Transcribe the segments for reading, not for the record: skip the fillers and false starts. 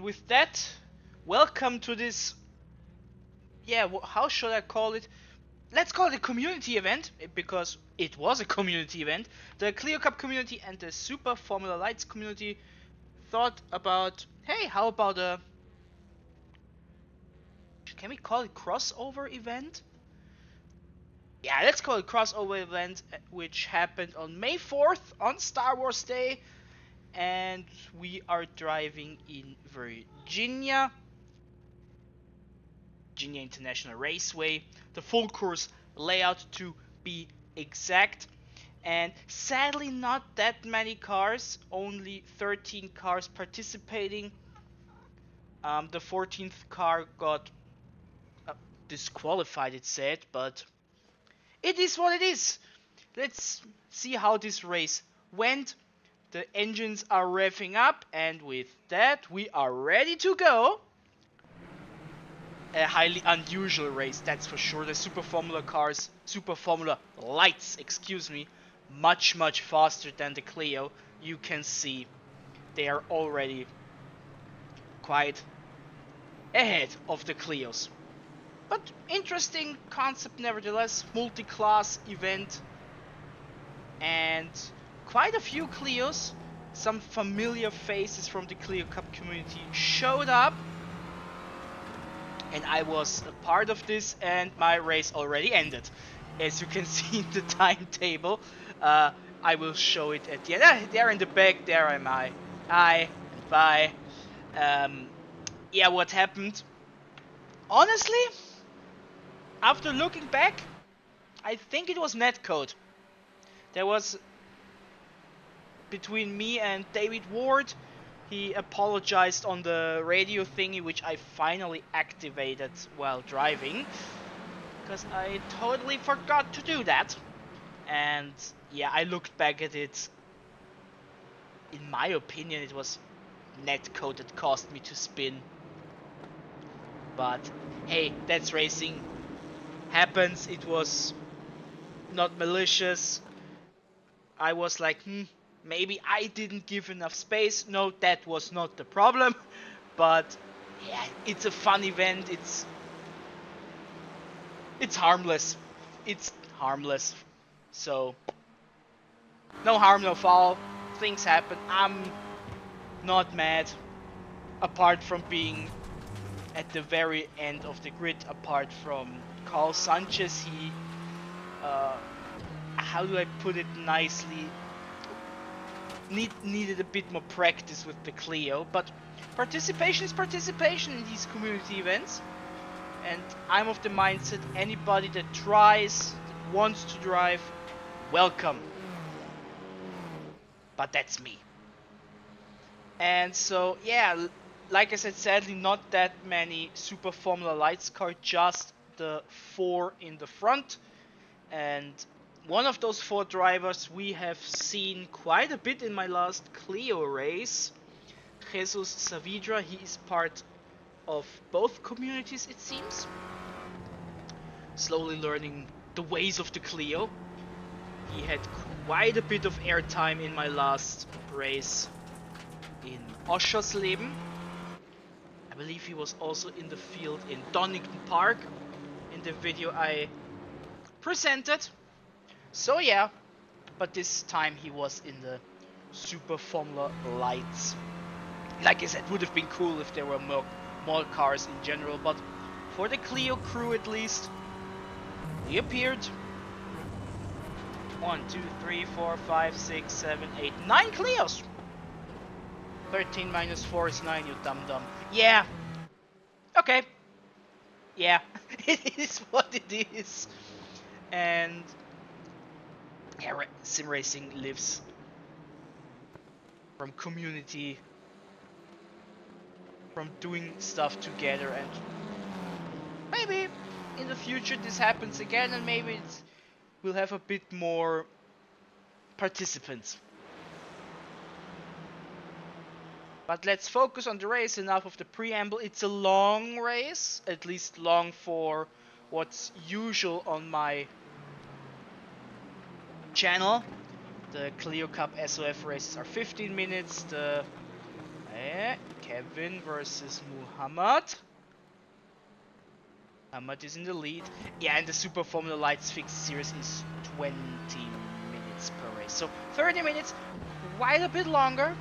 with that, welcome to this, how should I call it? Let's call it a community event, because it was a community event. The Clio Cup community and the Super Formula Lights community thought about, hey, how about a, can we call it crossover event? Yeah, let's call it crossover event, which happened on May 4th on Star Wars Day. And we are driving in Virginia International Raceway, the full course layout to be exact. And sadly not that many cars, only 13 cars participating. The 14th car got disqualified, it said, but it is what it is. Let's see how this race went. The engines are revving up, and with that we are ready to go. A highly unusual race, that's for sure. The Super Formula cars, Super Formula Lights, excuse me, much faster than the Clio. You can see they are already quite ahead of the Clios. But interesting concept nevertheless, multi-class event, and quite a few Clios. Some familiar faces from the Clio Cup community showed up, and I was a part of this, and my race already ended. As you can see in the timetable, I will show it at the end. There in the back, there am I. Hi and bye. Yeah, what happened? Honestly, after looking back, I think it was netcode. There was, between me and David Ward, he apologized on the radio thingy, which I finally activated while driving, because I totally forgot to do that. And yeah, I looked back at it. In my opinion, it was netcode that caused me to spin. But hey, that's racing. Happens. It was not malicious. I was like, maybe I didn't give enough space. No, that was not the problem. But yeah, it's a fun event. It's harmless. It's harmless. So no harm, no foul. Things happen. I'm not mad. Apart from being at the very end of the grid, apart from Carl Sanchez, he how do I put it nicely, needed a bit more practice with the Clio, but participation is participation in these community events, and I'm of the mindset anybody that tries, that wants to drive, welcome. But that's me. And so yeah, like I said, sadly not that many Super Formula Lights cars, just the 4 in the front. And one of those 4 drivers we have seen quite a bit in my last Clio race, Jesus Saavedra. He is part of both communities, it seems. Slowly learning the ways of the Clio. He had quite a bit of airtime in my last race in Oschersleben. I believe he was also in the field in Donington Park in the video I presented. So yeah, but this time he was in the Super Formula Lights. Like I said, would have been cool if there were more cars in general, but for the Clio crew at least, he appeared. 1, 2, 3, 4, 5, 6, 7, 8, 9 Clios! 13 minus 4 is 9, you dum-dum. Yeah. Okay. Yeah. It is what it is. And yeah, Simracing lives from community, from doing stuff together, and maybe in the future this happens again, and maybe we'll have a bit more participants. But let's focus on the race. Enough of the preamble. It's a long race, at least long for what's usual on my channel. The Clio Cup SOF races are 15 minutes. The Kevin versus Muhammad. Muhammad is in the lead. Yeah, and the Super Formula Lights Fixed Series is 20 minutes per race. So 30 minutes, quite a bit longer.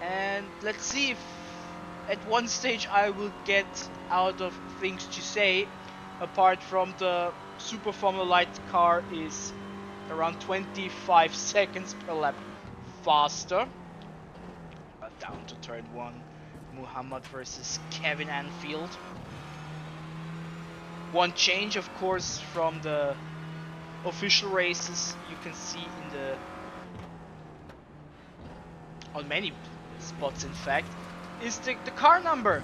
And let's see if at one stage I will get out of things to say, apart from the Super Formula Light car is around 25 seconds per lap faster. Down to turn 1, Muhammad versus Kevin Anfield. One change, of course, from the official races you can see in the on many spots, in fact, is the car number.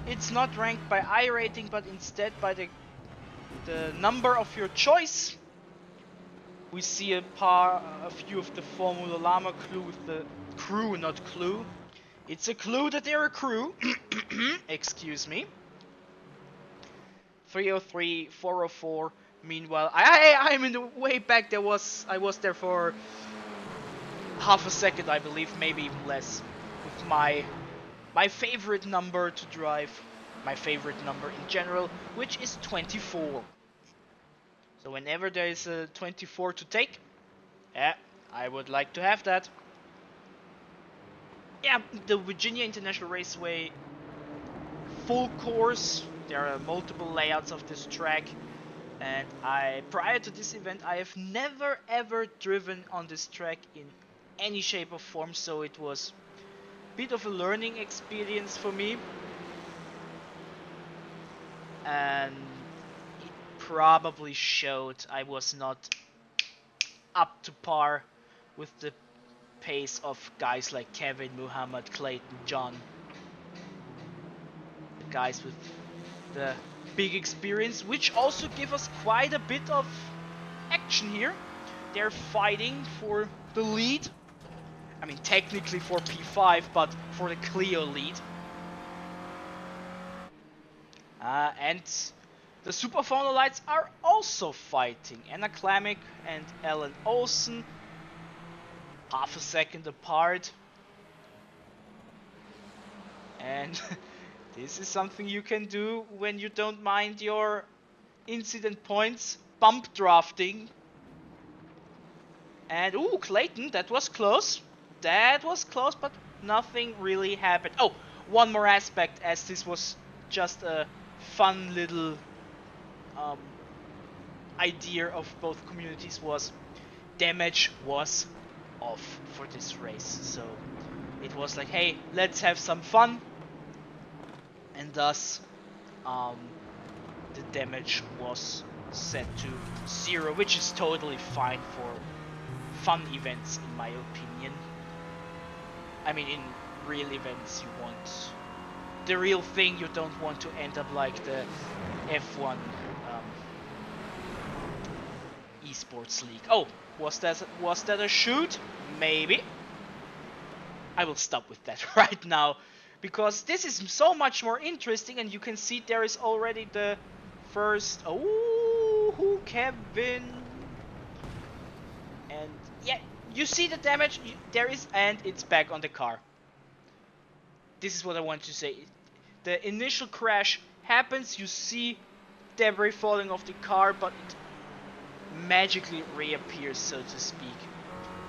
It's not ranked by iRacing, but instead by the number of your choice. We see a few of the Formula Llama crew with the crew, not clue. It's a clue that they're a crew. Excuse me. 303, 404. Meanwhile, I'm in the way back. I was there for half a second, I believe, maybe even less, with my favorite number to drive, my favorite number in general, which is 24. So whenever there is a 24 to take, yeah, I would like to have that. Yeah, the Virginia International Raceway full course. There are multiple layouts of this track, and prior to this event I have never ever driven on this track in any shape or form, so it was a bit of a learning experience for me, and it probably showed I was not up to par with the pace of guys like Kevin, Muhammad, Clayton, John, the guys with the big experience, which also give us quite a bit of action here. They're fighting for the lead. I mean, technically for P5, but for the Clio lead. And the Super Formula Lights are also fighting. Anna Klamick and Ellen Olsen, half a second apart. And this is something you can do when you don't mind your incident points, bump drafting. And ooh, Clayton, that was close. That was close, but nothing really happened. Oh, one more aspect, as this was just a fun little idea of both communities, was damage was off for this race. So it was like, hey, let's have some fun. And thus, the damage was set to 0, which is totally fine for fun events, in my opinion. I mean, in real events, you want the real thing. You don't want to end up like the F1 esports league. Oh, was that a shoot? Maybe. I will stop with that right now, because this is so much more interesting, and you can see there is already the first. Oh, Kevin. And yeah, you see the damage there is, and it's back on the car. This is what I want to say. The initial crash happens, you see debris falling off the car, but it magically reappears, so to speak,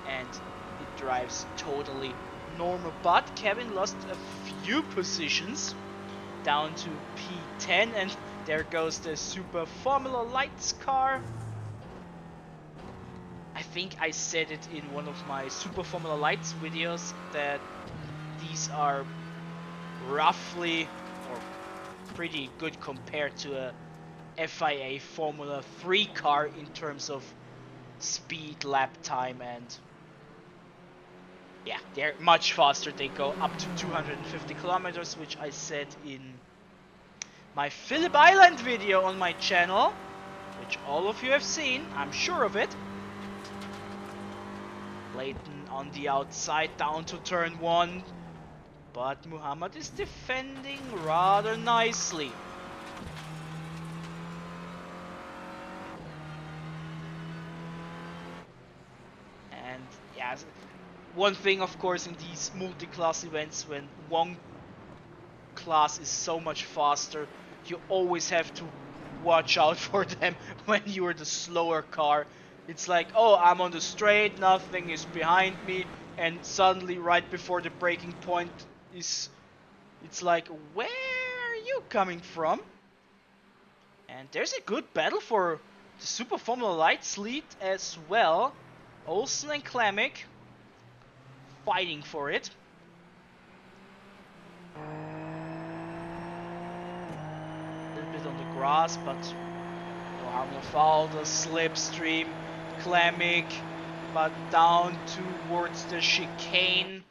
and it drives totally normal. But Kevin lost a few positions down to P10, and there goes the Super Formula Lights car. I think I said it in one of my Super Formula Lights videos that these are roughly or pretty good compared to a FIA Formula 3 car in terms of speed, lap time, and yeah, they're much faster. They go up to 250 kilometers, which I said in my Phillip Island video on my channel, which all of you have seen, I'm sure of it. Clayton on the outside down to turn 1, but Muhammad is defending rather nicely. And yeah, One thing, of course, in these multi-class events, when one class is so much faster, you always have to watch out for them when you're the slower car. It's like, oh, I'm on the straight, nothing is behind me, and suddenly right before the braking point it's like, where are you coming from? And there's a good battle for the Super Formula Lights lead as well. Olsen and Klemic fighting for it. A little bit on the grass, but no harm, no foul. The slipstream, Klemic, but down towards the chicane.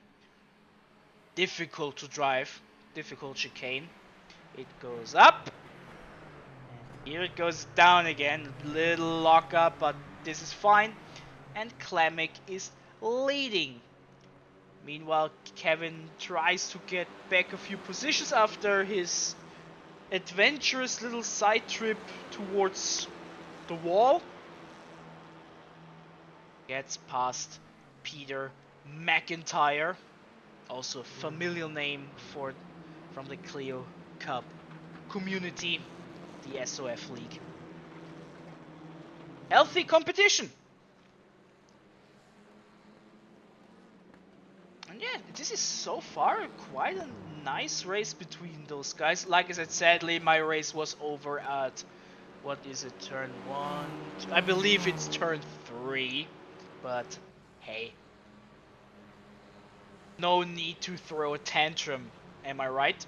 Difficult to drive, difficult chicane. It goes up, and here it goes down again. Little lockup, but this is fine. And Klemic is leading. Meanwhile, Kevin tries to get back a few positions after his adventurous little side trip towards the wall. Gets past Peter McIntyre, also a familiar name from the Clio Cup community, the SOF League. Healthy competition. And yeah, this is so far quite a nice race between those guys. Like I said, sadly, my race was over at, what is it, turn 1? I believe it's turn 3, but hey. No need to throw a tantrum, am I right?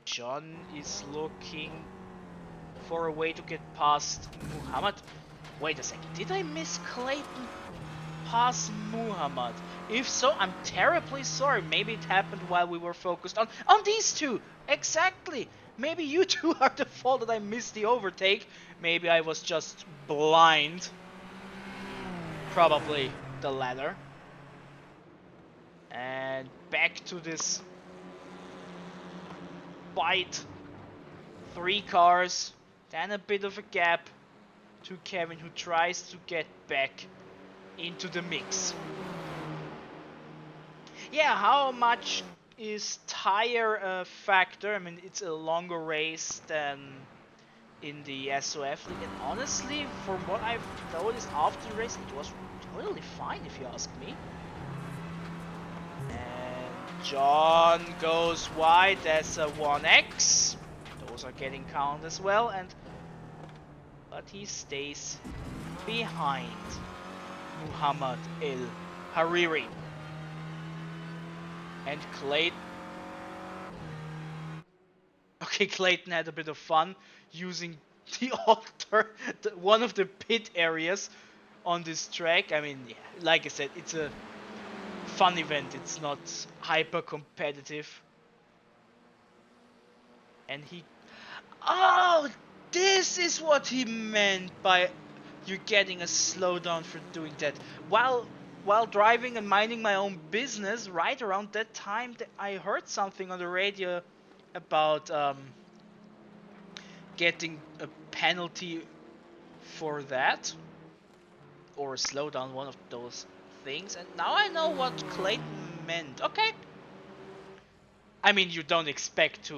John is looking for a way to get past Muhammad. Wait a second, did I miss Clayton past Muhammad? If so, I'm terribly sorry. Maybe it happened while we were focused on these two. Exactly. Maybe you two are the fault that I missed the overtake. Maybe I was just blind. Probably the latter. And back to this fight. 3 cars, then a bit of a gap to Kevin, who tries to get back into the mix. Yeah, how much is tire a factor? I mean, it's a longer race than in the SOF League, and honestly, from what I've noticed after the race, it was totally fine if you ask me. And John goes wide, that's a 1X. Those are getting counted as well, but he stays behind Muhammad El Hariri. And Clayton. Okay, Clayton had a bit of fun using the one of the pit areas on this track. I mean, yeah, like I said, it's a fun event. It's not hyper competitive. And he... Oh, this is what he meant by you getting a slowdown for doing that. While driving and minding my own business, right around that time, I heard something on the radio about getting a penalty for that, or a slowdown, one of those things. And now I know what Clayton meant. Okay. I mean, you don't expect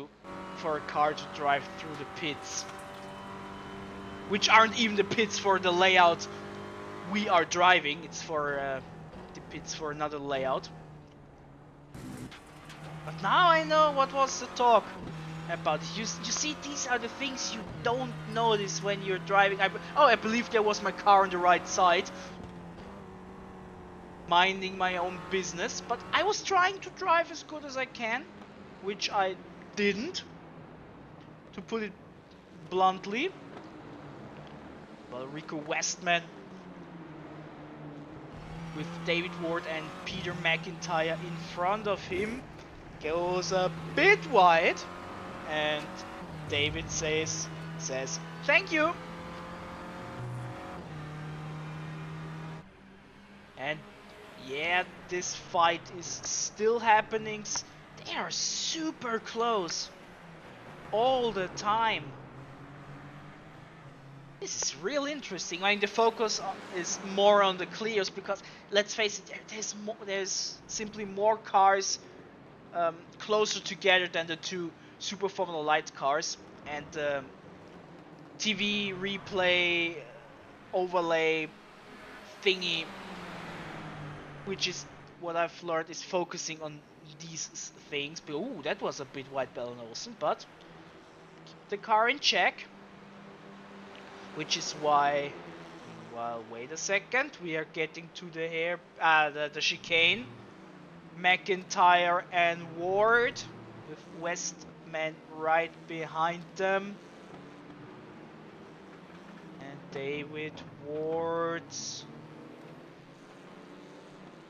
for a car to drive through the pits, which aren't even the pits for the layout we are driving. It's for the pits for another layout. But now I know what was the talk about. You see, these are the things you don't notice when you're driving. I believe there was my car on the right side, minding my own business, but I was trying to drive as good as I can, which I didn't, to put it bluntly. Well, Rico Westman with David Ward and Peter McIntyre in front of him goes a bit wide, and David says thank you. And yeah, this fight is still happening. They are super close all the time. This is real interesting. I mean, the focus is more on the Clios because, let's face it, there's simply more cars closer together than the two Super Formula Light cars, and TV replay overlay thingy, which is what I've learned, is focusing on these things. But ooh, that was a bit White Bell and Olsen, but keep the car in check, which is why. Well, wait a second. We are getting to the chicane. McIntyre and Ward, with Westman right behind them. And David Ward.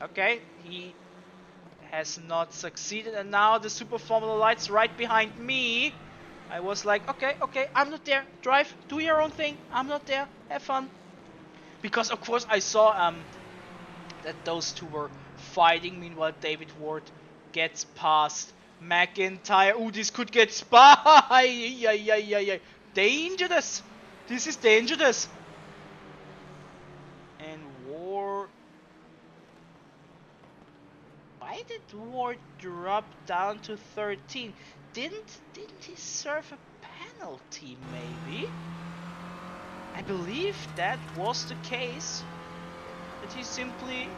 Okay, he has not succeeded. And now the Super Formula Lights right behind me. I was like, okay, I'm not there. Drive, do your own thing. I'm not there. Have fun. Because of course I saw that those two were fighting. Meanwhile, David Ward gets past McIntyre. Ooh, this could get spy. Dangerous. This is dangerous. And Ward. Why did Ward drop down to 13? Didn't he serve a penalty? Maybe. I believe that was the case. That he simply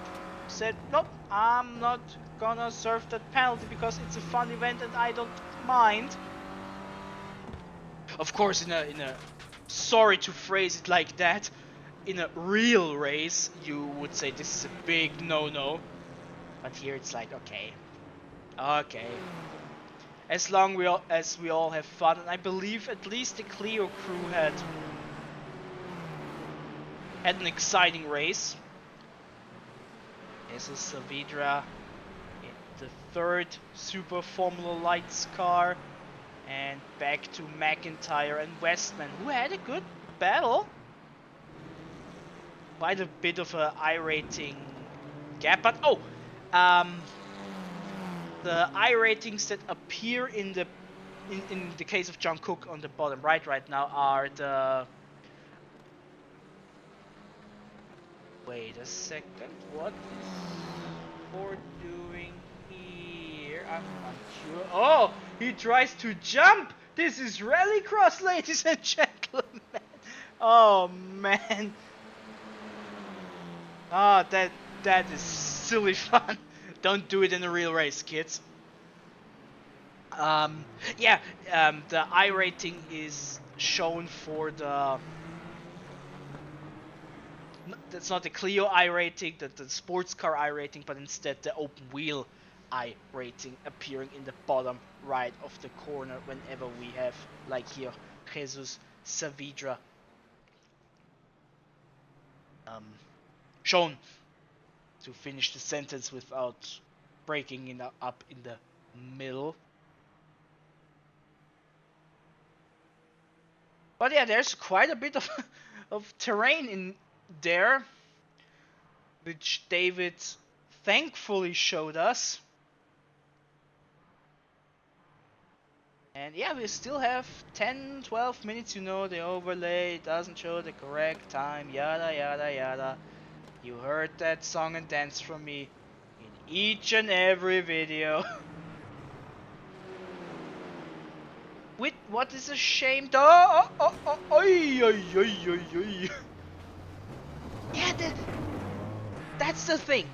said, nope, I'm not gonna serve that penalty because it's a fun event and I don't mind. Of course, in a sorry to phrase it like that, in a real race you would say this is a big no-no, but here it's like okay, as long as we all have fun. And I believe at least the Clio crew had an exciting race. Jesus Saavedra in the third Super Formula Lights car, and back to McIntyre and Westman, who had a good battle. Quite a bit of a iRacing gap, but the iRatings that appear in the case of John Cook on the bottom right now are the. Wait a second, what is Ford doing here? I'm not sure. Oh, he tries to jump! This is rallycross, ladies and gentlemen! Oh man. Ah, that is silly fun. Don't do it in a real race, kids. The iRating is shown for the. That's not the Clio iRating, the sports car iRating, but instead the open wheel iRating appearing in the bottom right of the corner whenever we have, like here, Jesus Saavedra shown to finish the sentence without breaking it up in the middle. But yeah, there's quite a bit of terrain in there, which David thankfully showed us. And yeah, we still have 10-12 minutes, the overlay doesn't show the correct time, yada yada yada. You heard that song and dance from me in each and every video. With what is a shame though. Yeah, that's the thing.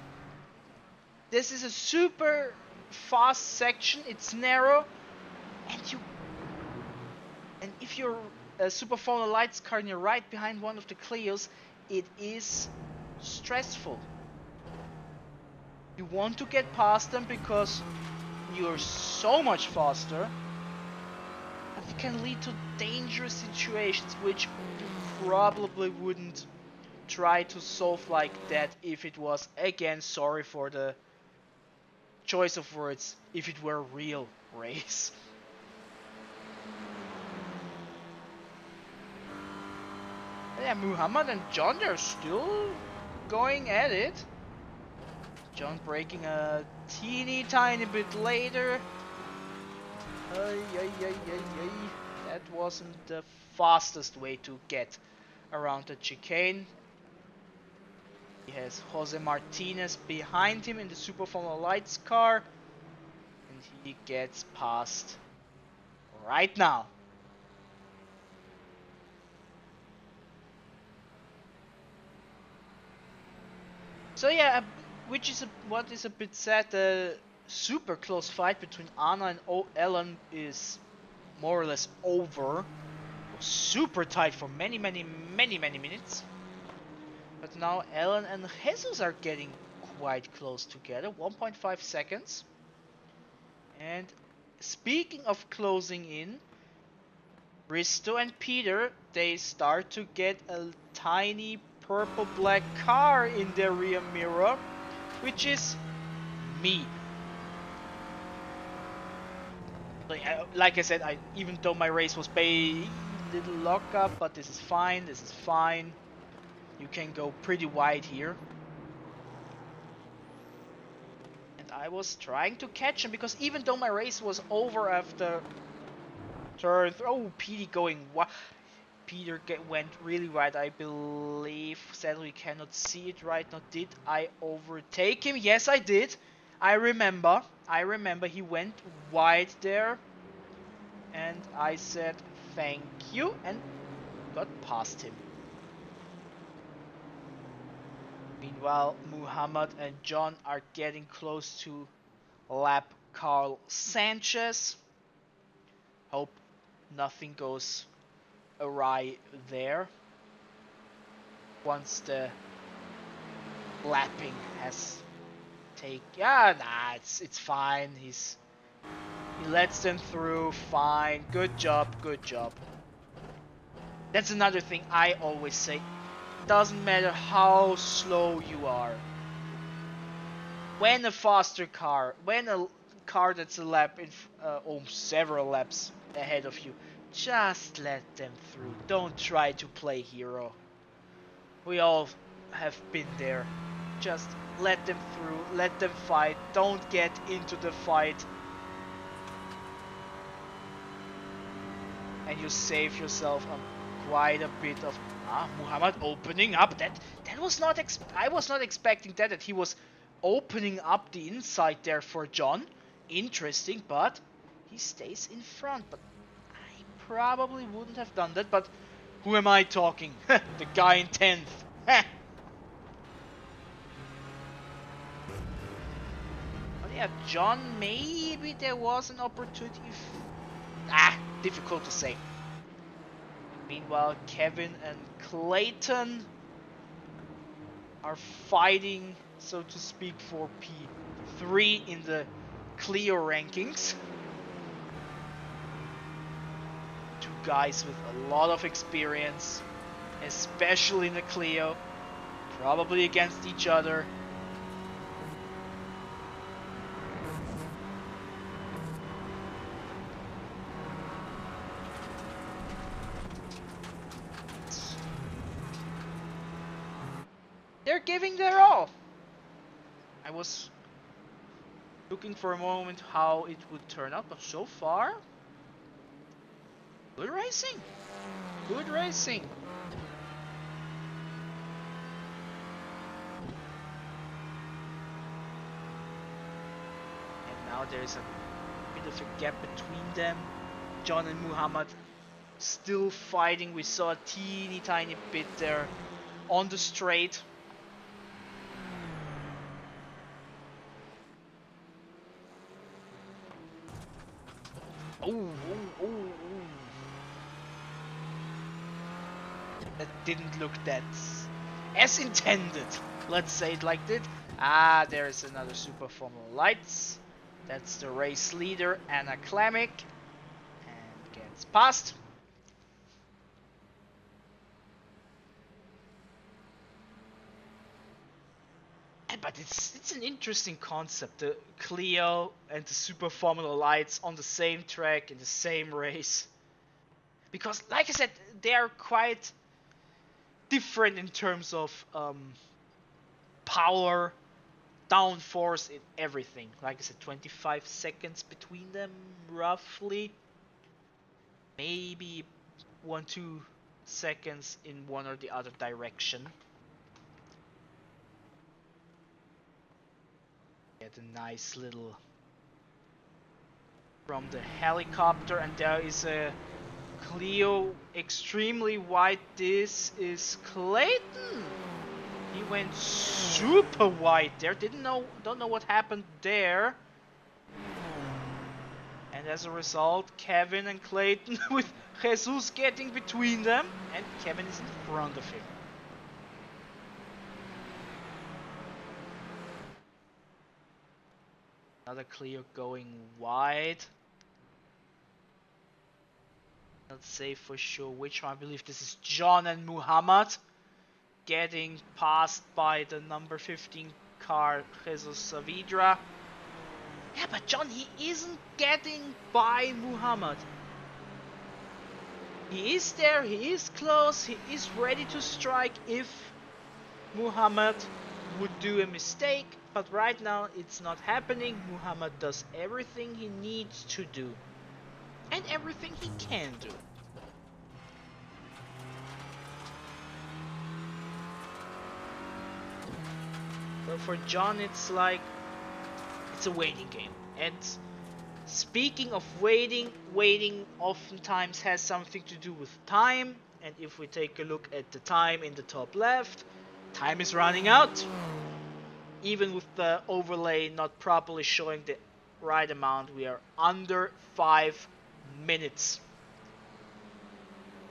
This is a super fast section, it's narrow, and if you're a Super Formula Lights car and you're right behind one of the Clios, it is stressful. You want to get past them because you're so much faster, but it can lead to dangerous situations which you probably wouldn't try to solve like that if it was, again, sorry for the choice of words, if it were a real race. Yeah, Muhammad and John, they're still going at it. John breaking a teeny tiny bit later. That wasn't the fastest way to get around the chicane. He has Jose Martinez behind him in the Super Formula Lights car. And he gets past right now. So yeah, what is a bit sad, the super close fight between Anna and Ellen is more or less over. It was super tight for many minutes. But now Ellen and Jesus are getting quite close together, 1.5 seconds. And speaking of closing in, Risto and Peter, they start to get a tiny purple-black car in their rear mirror, which is me. Like I said, even though my race was a little lockup, but this is fine, this is fine. You can go pretty wide here. And I was trying to catch him, because even though my race was over after turn... Oh, Petey going... Peter went really wide, I believe. Sadly, we cannot see it right now. Did I overtake him? Yes, I did. I remember he went wide there. And I said thank you and got past him. Meanwhile, Muhammad and John are getting close to lap Carl Sanchez. Hope nothing goes awry there. Once the lapping has it's fine. He lets them through. Fine. Good job. That's another thing I always say. Doesn't matter how slow you are. When a faster car, when a car that's a lap several laps ahead of you, just let them through. Don't try to play hero. We all have been there. Just let them through, let them fight, don't get into the fight. And you save yourself quite a bit of... Muhammad opening up. That was not... I was not expecting that he was opening up the inside there for John. Interesting, but he stays in front. But I probably wouldn't have done that, but who am I talking? The guy in 10th. But yeah, John, maybe there was an opportunity. Difficult to say. Meanwhile, Kevin and Clayton are fighting, so to speak, for P3 in the Clio rankings. Two guys with a lot of experience, especially in the Clio, probably against each other. They're giving their all. I was looking for a moment how it would turn out, but so far, good racing. Good racing. And now there's a bit of a gap between them. John and Muhammad still fighting. We saw a teeny tiny bit there on the straight. Oh. That didn't look that as intended. Let's say it like that. There's another Super Formula Lights. That's the race leader, Anna Klamick. And gets past. But it's an interesting concept, the Clio and the Super Formula Lights on the same track in the same race. Because, like I said, they are quite different in terms of power, downforce, in everything. Like I said, 25 seconds between them, roughly. Maybe 1-2 seconds in one or the other direction. Get a nice little from the helicopter, and there is a Clio extremely wide. This is Clayton. He went super wide there. Don't know what happened there. And as a result, Kevin and Clayton with Jesus getting between them, and Kevin is in front of him. Another Clio going wide. Not say for sure which one. I believe this is John and Muhammad getting passed by the number 15 car, Jesus Saavedra. Yeah, but John, he isn't getting by Muhammad. He is there, he is close, he is ready to strike if Muhammad would do a mistake, but right now it's not happening. Muhammad does everything he needs to do and everything he can do. So for John, it's like it's a waiting game. And speaking of waiting oftentimes has something to do with time. And if we take a look at the time in the top left, time is running out. Even with the overlay not properly showing the right amount, we are under 5 minutes.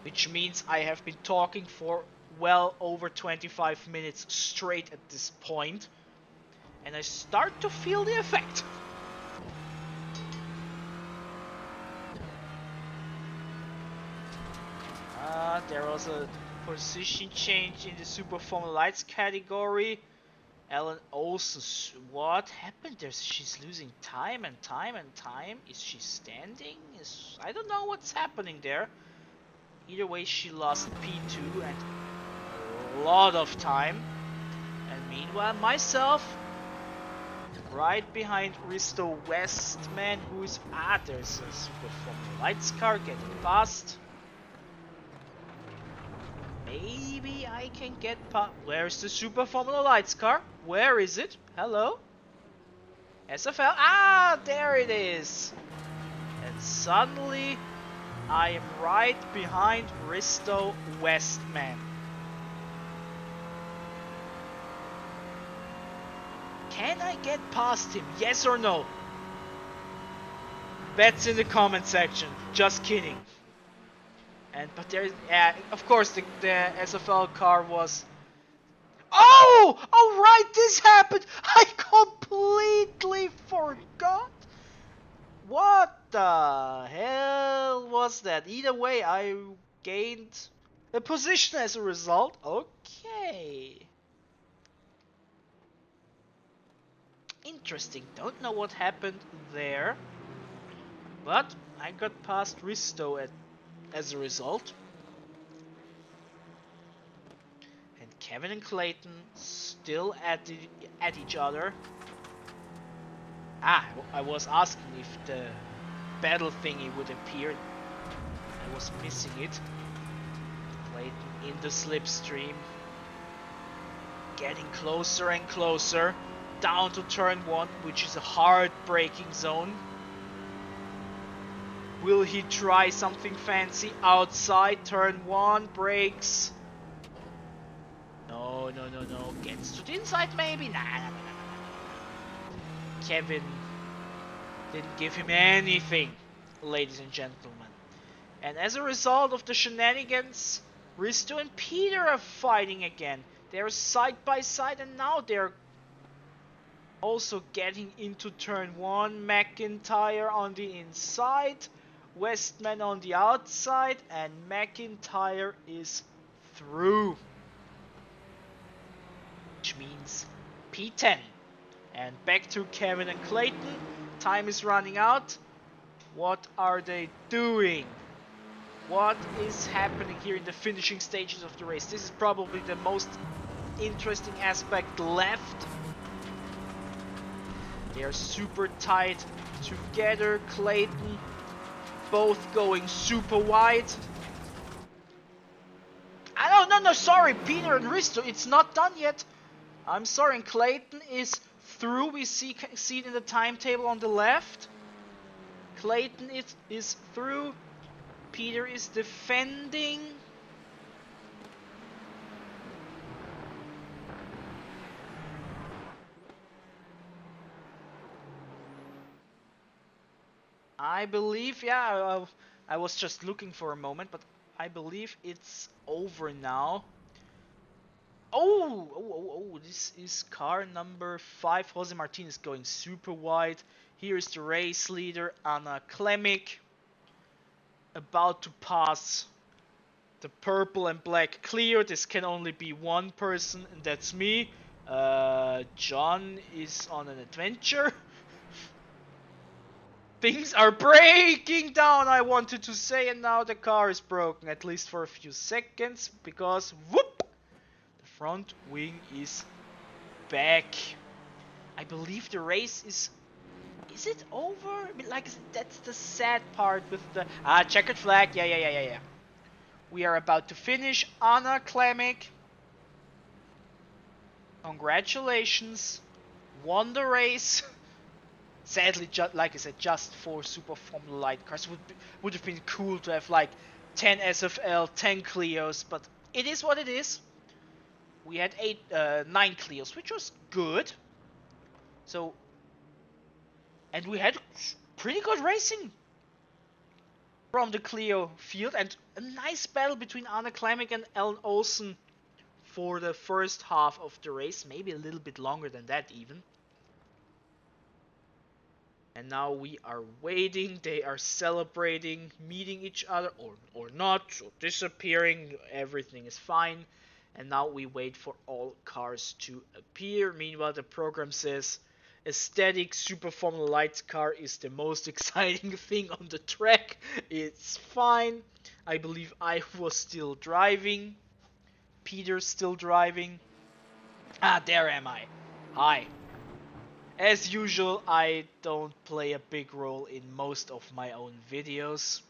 Which means I have been talking for well over 25 minutes straight at this point. And I start to feel the effect. There was a position change in the Super Formula Lights category. Ellen Olsen, what happened there? She's losing time and time and time. Is she standing? I don't know what's happening there. Either way, she lost P2 and a lot of time. And meanwhile, myself, right behind Risto Westman, who is there's a Super Formula Lights car getting past. Maybe I can get past. Where's the Super Formula Lights car? Where is it? Hello? SFL. There it is. And suddenly, I am right behind Risto Westman. Can I get past him? Yes or no? Bets in the comment section. Just kidding. But there is, of course, the SFL car was. Oh right, this happened. I completely forgot. What the hell was that? Either way, I gained a position as a result. Okay. Interesting. Don't know what happened there, but I got past Risto as a result. And Kevin and Clayton still at each other. I was asking if the battle thingy would appear. I was missing it. Clayton in the slipstream. Getting closer and closer. Down to turn 1, which is a hard braking zone. Will he try something fancy outside turn 1? Brakes. No. Gets to the inside maybe? Nah. Kevin didn't give him anything, ladies and gentlemen. And as a result of the shenanigans, Risto and Peter are fighting again. They're side by side, and now they're also getting into turn 1. McIntyre on the inside, Westman on the outside, and McIntyre is through. Which means P10. And back to Kevin and Clayton. Time is running out. What are they doing? What is happening here in the finishing stages of the race? This is probably the most interesting aspect left. They are super tight together. Clayton both going super wide. no, sorry, Peter and Risto, it's not done yet. I'm sorry, and Clayton is through. We see it in the timetable on the left. Clayton is through. Peter is defending. I believe, yeah, I was just looking for a moment, but I believe it's over now. Oh, this is car number 5. Jose Martinez going super wide. Here is the race leader, Anna Klemick, about to pass the purple and black Clio. This can only be one person, and that's me. John is on an adventure. Things are breaking down, I wanted to say, and now the car is broken, at least for a few seconds, because whoop! The front wing is back. I believe the race is it over? I mean, like, that's the sad part with the checkered flag. Yeah. We are about to finish. Anna Klemick, congratulations, won the race. Sadly, like I said, just 4 Super Formula Light cars. Would have been cool to have like 10 SFL, 10 Clios, but it is what it is. We had 9 Clios, which was good. So, and we had pretty good racing from the Clio field, and a nice battle between Anna Klemick and Ellen Olsen for the first half of the race, maybe a little bit longer than that even. And now we are waiting, they are celebrating, meeting each other, or not, or disappearing, everything is fine. And now we wait for all cars to appear. Meanwhile, the program says, aesthetic Super Formula Lights car is the most exciting thing on the track. It's fine. I believe I was still driving. Peter's still driving. There am I. Hi. As usual, I don't play a big role in most of my own videos.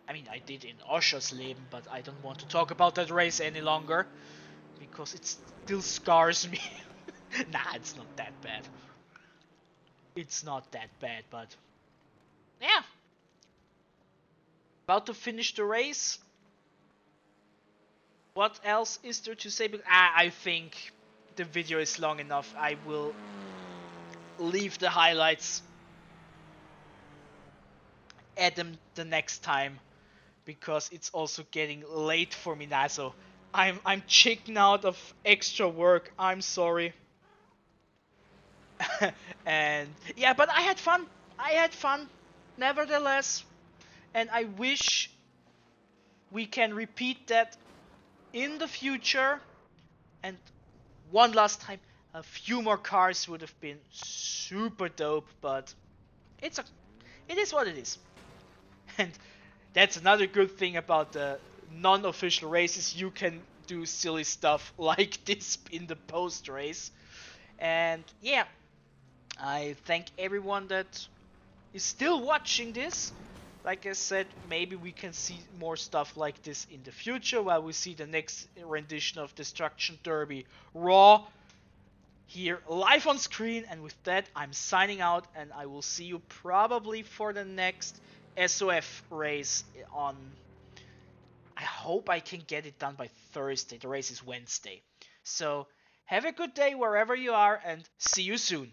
I mean, I did in Oschersleben, but I don't want to talk about that race any longer, because it still scars me. Nah, it's not that bad. It's not that bad, but yeah. About to finish the race. What else is there to say? I think the video is long enough. I will leave the highlights at them the next time, because it's also getting late for me now. So I'm checking out of extra work. I'm sorry. And yeah, but I had fun. Nevertheless, and I wish we can repeat that in the future. And one last time, a few more cars would have been super dope, but it is what it is. And that's another good thing about the non-official races. You can do silly stuff like this in the post race. And yeah, I thank everyone that is still watching this. Like I said, maybe we can see more stuff like this in the future, while we see the next rendition of Destruction Derby Raw here live on screen. And with that, I'm signing out, and I will see you probably for the next SOF race on... I hope I can get it done by Thursday. The race is Wednesday. So have a good day wherever you are, and see you soon.